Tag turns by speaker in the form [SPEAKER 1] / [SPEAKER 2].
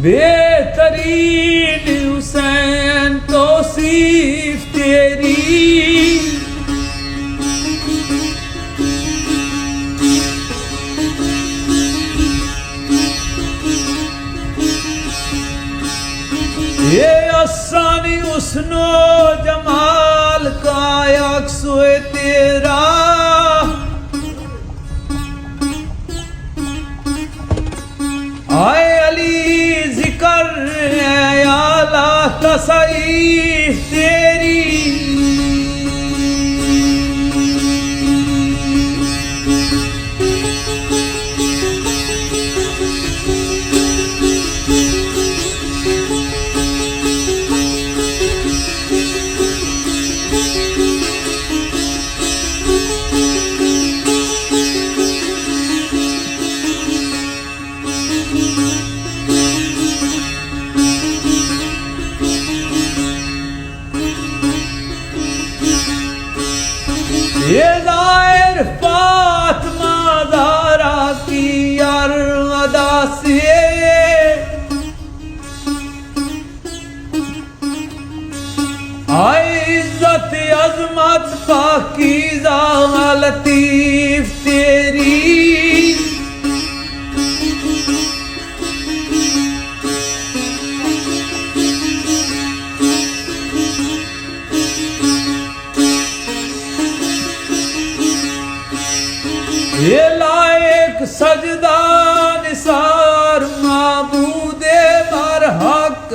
[SPEAKER 1] बेहतरीन हुसैन तौसीफ तेरी, ये असानी हुस्नो जमाल का अक्सोए तेरा, आए अली जिक्र आला तसईफ तेरी, ये दायर फातिमा ज़हरा की यार अदा से, आए इज्जत अजमत पाकीज़ा लतीफ तेरी, ये लायक सजदा निसार माबूदे बरहक,